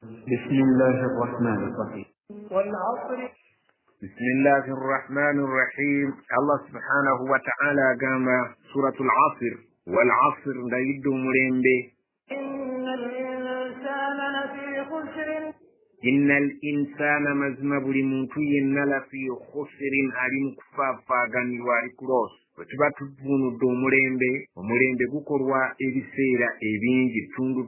بسم الله الرحمن الرحيم والعصر بسم الله الرحمن الرحيم. الله سبحانه وتعالى قام سورة العصر والعصر نيد مريمبي إن الإنسان لفي خسر إن الإنسان مزمب لمنتي لفي خسر علم كفافا غني واركروس وتبا تبونو دو مريمبي gukorwa ebiseera ebingi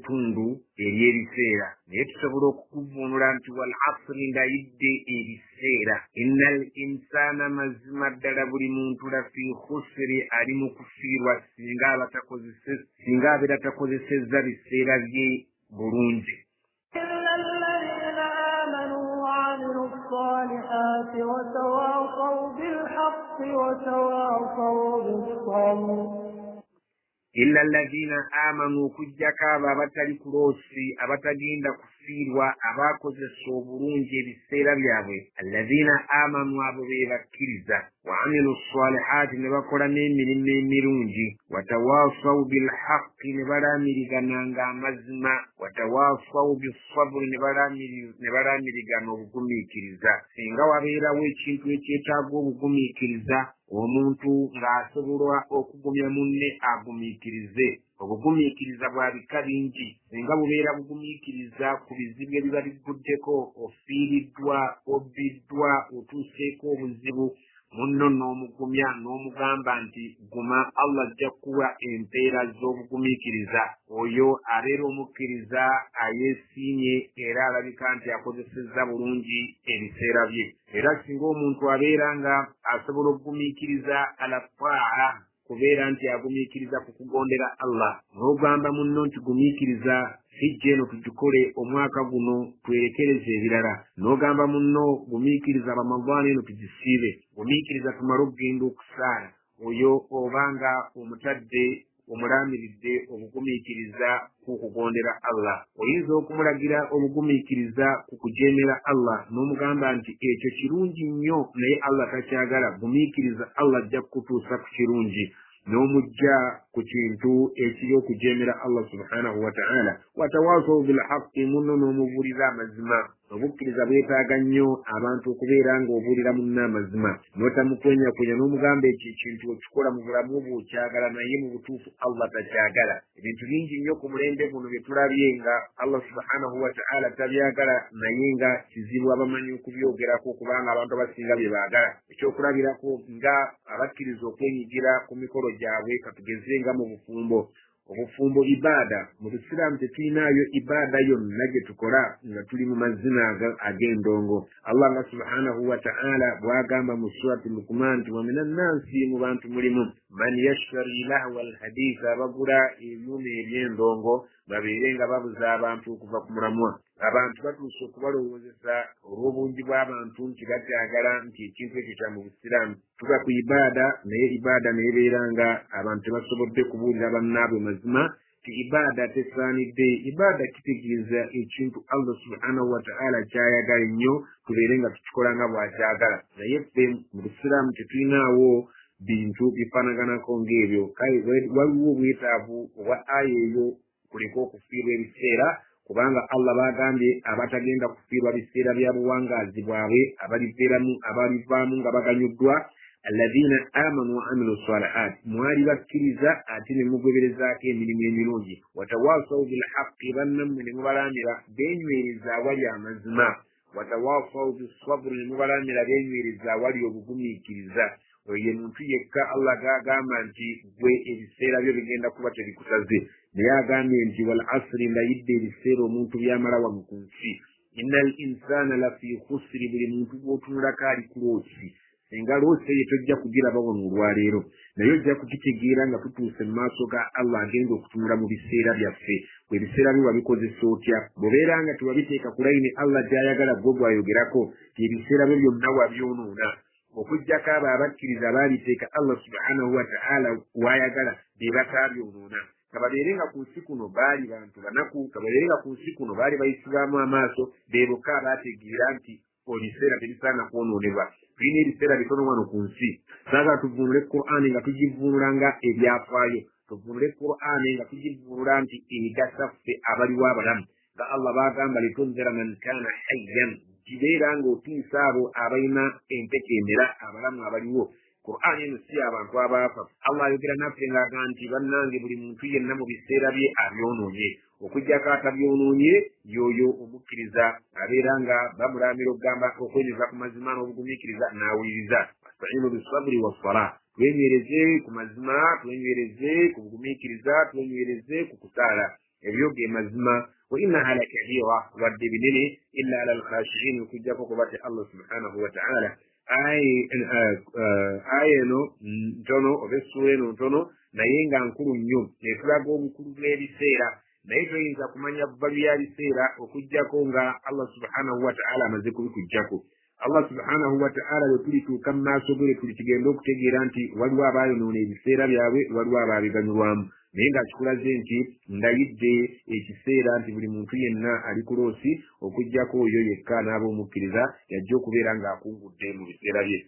tundu eri ebiseera naye tusobola okukuvunula nti wal asri ndayidde ebiseera innal insana mazima ddala buli muntu lafi khusri ali mu kufiirwa singa abeera takozesezza biseera bye bulungi إلا الذين آمنوا وعملوا الصالحات وتواصوا بالحق وتواصوا بالصبر illa alladhina amanu kujjaka abo abatali kulosi abatagenda kufiirwa abakozesa obulungi ebiseera byabwe alladhina amanu abo be bakkiriza wa amilu salihati ne bakola n'emirimu emirungi watawasawu bilhaqqi ne balaamirigananga amazima watawasawu bisaburi ne balaamirigana obugumiikiriza singa wabeerawo ekintu ekyetaaga obugumiikiriza omuntu ng'asobola okugumya munne agumiikirize obugumiikiriza bwa bika bingi singa bubeera bugumiikiriza ku bizibu ebiba biguddeko ofiiriddwa obbiddwa otuuseeko obuzibu munno n'omugumya n'omugamba nti guma Allah ajja kuwa empeera z'obugumiikiriza oyo abeera omukkiriza ayeesiimye era alabika nti akozesezza bulungi ebiseera bye era singa omuntu abeera nga asobola okugumiikiriza ala taa kubeera nti agumiikiriza ku kugondera Allah n'ogamba munno nti gumiikiriza sijja eno tugikole omwaka guno twerekereze ebirala n'ogamba munno gumiikiriza Ramadhaani eno tugisiibe gumiikiriza tumale okugenda okusaala oyo obanga omutadde omulaamiridde obugumiikiriza ku kugondera Allah oyinza okumulagira obugumiikiriza ku kujeemera Allah n'omugamba nti ekyo kirungi nnyo naye Allah takyagala gumiikiriza Allah ajja kukutuusa ku kirungi n'omujja ku kintu ekiri okujeemera Allah subhanahu wa ta'ala watawasaw bilhaqqi munno n'omubuulira amazima obukkiriza bwetaaga nnyo abantu okubeera ng'obuulira munno amazima n'otamukwenyakwenya n'omugamba ekyo ekintu okikola mu bulamu bwo okyagala naye mu butuufu Allah takyagala ebintu bingi nnyo ku mulembe guno bye tulabye nga Allah subhanahu wa ta'ala tabyagala naye nga kizibu abamanyi okubyogerako kubanga abantu abasinga bye baagala ekyokulabirako nga abakkiriza okwenyigira ku mikolo gyabwe katugeze nga mu obufumbo ibaada mu Busiraamu tetulinayo ibaada yonna gye tukola nga tuli mu mazina ag'endongo Allah nga subhanahu wa ta'ala bw'agamba mu surati Luqman nti wa minan naasi mu bantu mulimu man yashtari lahwa alhadith abagula ebyuma eby'endongo babeere nga babuza abantu okuva ku mulamwa abantu batuuse okubalowoozesa olw'obungi bw'abantu nti bakyagala nti ekintu ekyo kya mu Busiraamu tuba ku ibaada naye ibaada neebeera nga abantu tebasobodde kubuulira bannaabwe mazima ti ibaada tesaanidde ibaada kitegeeza ekintu Allah subhanahu wa ta'ala kyayagala ennyo tubeere nga tukikola nga bw'akyagala naye ffe mu Busiraamu tetulinaawo bintu bifaanaganako ng'ebyo kale waliwo obwetaavu obwa aya eyo kuleka okufiirwa ebiseera kubanga Allah bagambye abatagenda kufiirwa biseera bya buwangaazi bwabwe abalivaamu nga baganyuddwa alladhina amanu wa amilu salihat mwali bakkiriza ate ne mugoberezaako emirimu emirungi watawasaw bilhaqqi bannammwe ne mubalamira beenywereza awali amazima watawasaw bisabri ne mubalamira beenywereza awali obugumiikiriza oyo ye muntu yekka Allah gagamba nti gwe ebiseera byo bigenda kuba tebikusaze naye agambye nti wal asri ndayidde ebiseera omuntu byamala wano ku nsi innal insana lafi khusri buli muntu gw'otunulako ali ku loosi singa loosi eyo tojja kugiraba wano olwaleero naye ojja kukitegeera nga tutuuse mu maaso ga Allah agenda okutunula mu biseera byaffe bwe ebiseera byo wabikozesa otya bw'obeera nga tewabiteeka ku layini Allah gy'ayagala gwe gwayogerako ti ebiseera byo byonna wabyonoona okujjako abo abakkiriza baabiteeka Allah subhanahu wa ta'ala wayagala be bataabyonona kababeere nga ku nsi kuno baali bantu banaku kababeere nga ku nsi kuno baali bayisibwamu amaaso be bokka abaategeera nti ebiseera tebisaana kwonoonebwa tulina ebiseera bitono wano ku nsi saagala tuvunule Qur'ani nga tugivunula nga ebyafaayo tuvunule Qur'ani nga tugivunula nti egasa ffe abaliwo abalamu Allah bagamba litunzira man kana hayyan kibeera ng'otiisa abo abalina entekeemera abalamu abaliwo. Qur'an eno si abantu abaafa. Allah ayogera naffe ng'agamba nti bannange buli muntu yenna mu biseera bye abyonoonye, okuggyako atabyonoonye y'oyo omukkiriza abeera nga bamulamira okugamba okwenyeza ku mazima n'obugumiikiriza n'awuliriza. Wasta'inu bis-sabri was-salah, twenywereze ku mazima, twenywereze ku bugumiikiriza, twenywereze ku kusaala. Ebyo ge mazima. Wa innaha lakabira, wadde binene, illa ala al-khashi'in, okuggyako ku bate Allah subhanahu wa ta'ala. Aya eno ntono oba essula eno ntono naye nga nkulu nnyo, etulaga obukulu bw'ebiseera, naye toyinza kumanya bbalu ya biseera okuggyako nga Allah subhanahu wa ta'ala amaze kubikuggyako. Allah subhanahu wa ta'ala bwe tulituuka mu maaso ge tuligenda okutegeera nti waliwo abaayonoona ebiseera byabwe, waliwo abaabiganyulwamu. Naye ng'akikulaze nti ndayidde ekiseera nti buli muntu yenna ali ku loosi okuggyako oyo yekka n'aba omukkiriza yajja okubeera ng'akungudde mu biseera bye.